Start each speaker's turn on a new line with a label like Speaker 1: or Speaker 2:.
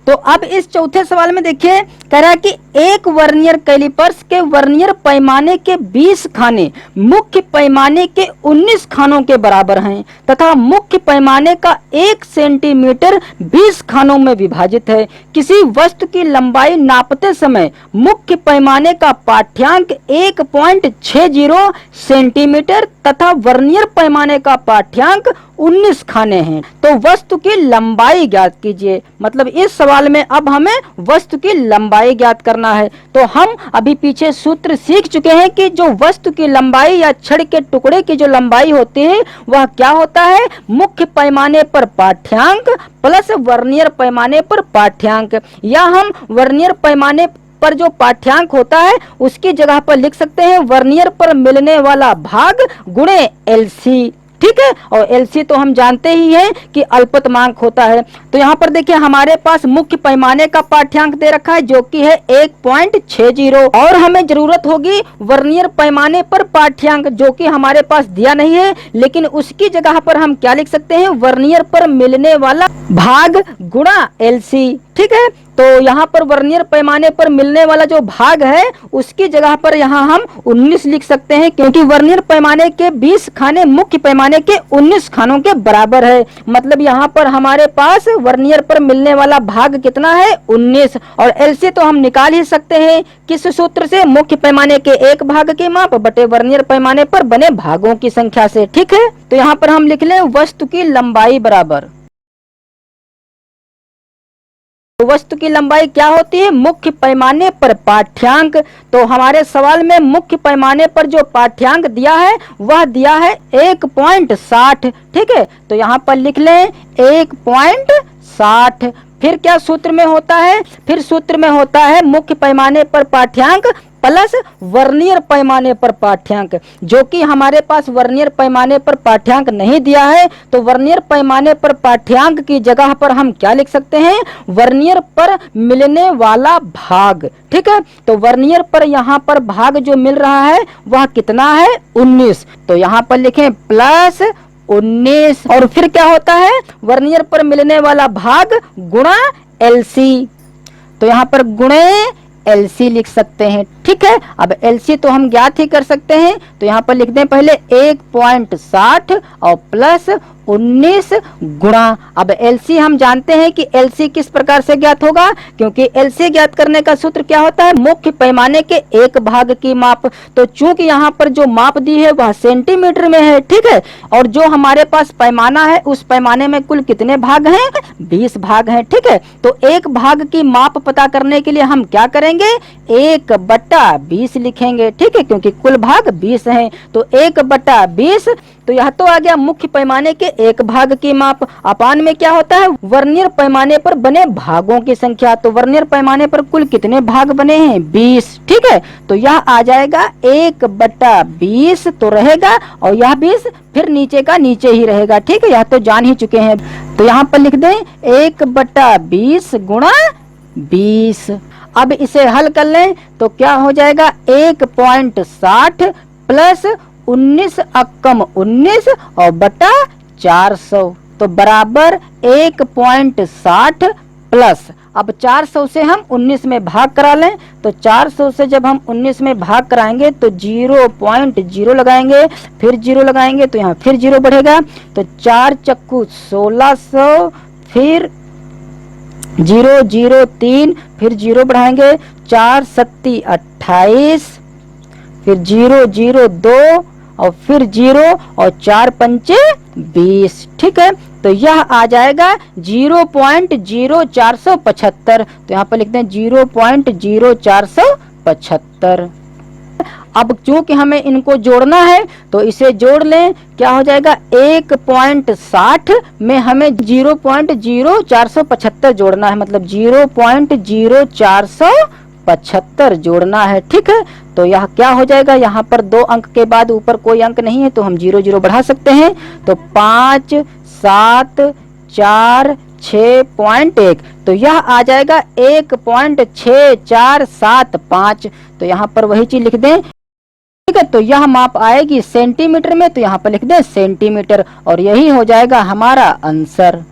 Speaker 1: तो अब इस चौथे सवाल में देखिए, कह रहा है कि एक वर्नियर कैलिपर्स के वर्नियर पैमाने के 20 खाने मुख्य पैमाने के 19 खानों के बराबर हैं तथा मुख्य पैमाने का 1 सेंटीमीटर 20 खानों में विभाजित है। किसी वस्तु की लंबाई नापते समय मुख्य पैमाने का पाठ्यांक 1.60 सेंटीमीटर तथा वर्नियर पैमाने का पाठ्यांक 19 खाने हैं, तो वस्तु की लंबाई ज्ञात कीजिए। मतलब इस सवाल में अब हमें वस्तु की लंबाई ज्ञात करना है। तो हम अभी पीछे सूत्र सीख चुके हैं कि जो वस्तु की लंबाई या छड़ के टुकड़े की जो लंबाई होती है वह क्या होता है, मुख्य पैमाने पर पाठ्यांक प्लस वर्नियर पैमाने पर पाठ्यांक, या हम वर्नियर पैमाने पर जो पाठ्यांक होता है उसकी जगह पर लिख सकते हैं वर्नियर पर मिलने वाला भाग गुणे एलसी। ठीक है, और एलसी तो हम जानते ही हैं कि अल्पतमांक होता है। तो यहाँ पर देखिए हमारे पास मुख्य पैमाने का पाठ्यांक दे रखा है जो कि है 1.60, और हमें जरूरत होगी वर्नियर पैमाने पर पाठ्यांक जो कि हमारे पास दिया नहीं है, लेकिन उसकी जगह पर हम क्या लिख सकते हैं, वर्नियर पर मिलने वाला भाग गुणा एलसी। ठीक है, तो यहाँ पर वर्नियर पैमाने पर मिलने वाला जो भाग है उसकी जगह पर यहाँ हम 19 लिख सकते हैं, क्योंकि वर्नियर पैमाने के 20 खाने मुख्य पैमाने के 19 खानों के बराबर है। मतलब यहाँ पर हमारे पास वर्नियर पर मिलने वाला भाग कितना है, 19, और एलसी तो हम निकाल ही सकते हैं किस सूत्र से, मुख्य पैमाने के एक भाग के माप बटे वर्नियर पैमाने पर बने भागों की संख्या से। ठीक है, तो यहाँ पर हम लिख लें वस्तु की लंबाई बराबर, तो वस्तु की लंबाई क्या होती है, मुख्य पैमाने पर पाठ्यांक। तो हमारे सवाल में मुख्य पैमाने पर जो पाठ्यांक दिया है वह दिया है 1.60। ठीक है, तो यहाँ पर लिख लें 1.60। फिर क्या सूत्र में होता है, फिर सूत्र में होता है मुख्य पैमाने पर पाठ्यांक प्लस वर्नियर पैमाने पर पाठ्यांक, जो कि हमारे पास वर्नियर पैमाने पर पाठ्यांक नहीं दिया है। तो वर्नियर पैमाने पर पाठ्यांक की जगह पर हम क्या लिख सकते हैं, वर्नियर पर मिलने वाला भाग। ठीक है, तो वर्नियर पर यहाँ पर भाग जो मिल रहा है वह कितना है, 19। तो यहाँ पर लिखें प्लस 19, और फिर क्या होता है, वर्नियर पर मिलने वाला भाग गुणा एलसी। तो यहाँ पर गुणे एलसी लिख सकते हैं। ठीक है, अब एलसी तो हम ज्ञात ही कर सकते हैं, तो यहाँ पर लिख दें पहले 1.60 और प्लस 19 गुणा। अब एलसी हम जानते हैं कि एलसी किस प्रकार से ज्ञात होगा, क्योंकि एलसी ज्ञात करने का सूत्र क्या होता है, मुख्य पैमाने के एक भाग की माप। तो चूंकि यहाँ पर जो माप दी है वह सेंटीमीटर में है। ठीक है, और जो हमारे पास पैमाना है उस पैमाने में कुल कितने भाग हैं, 20 भाग हैं। ठीक है, तो एक भाग की माप पता करने के लिए हम क्या करेंगे, 1/20 लिखेंगे। ठीक है, क्योंकि कुल भाग 20 हैं, तो 1/20। तो यह तो आ गया मुख्य पैमाने के एक भाग की माप। अपान में क्या होता है, वर्नियर पैमाने पर बने भागों की संख्या। तो वर्नियर पैमाने पर कुल कितने भाग बने हैं, 20। ठीक है, तो यह आ जाएगा 1/20 तो रहेगा, और यह 20 फिर नीचे का नीचे ही रहेगा। ठीक है, यह तो जान ही चुके हैं। तो यहाँ पर लिख दें 1/20 गुणा 20। अब इसे हल कर लें तो क्या हो जाएगा, 1.60 प्लस 19 अक्कम 19 और बटा 400, तो बराबर 1.60 प्लस, अब 400 से हम 19 में भाग करा लें, तो 400 से जब हम 19 में भाग कराएंगे तो 0.0 लगाएंगे, फिर 0 लगाएंगे तो यहाँ फिर 0 बढ़ेगा, तो 4 चक्कू 1600, फिर 0 0 3, फिर 0 बढ़ाएंगे, 4 सत्ती 28, फिर 0 0 2 और फिर 0 और 4 पंचे 20। ठीक है, तो यह आ जाएगा 0.0475। तो यहाँ पर लिखते हैं 0.0475। अब चूंकि हमें इनको जोड़ना है तो इसे जोड़ लें, क्या हो जाएगा, 1.60 में हमें 0.0475 जोड़ना है, मतलब 0.0475 जोड़ना है। ठीक है, तो यह क्या हो जाएगा, यहाँ पर 2 अंक के बाद ऊपर कोई अंक नहीं है तो हम 0 0 बढ़ा सकते हैं, तो 5 7 4 6.1, तो यह आ जाएगा 1.6475। तो यहाँ पर वही चीज लिख दें। ठीक है, तो यह माप आएगी सेंटीमीटर में, तो यहाँ पर लिख दें सेंटीमीटर, और यही हो जाएगा हमारा आंसर।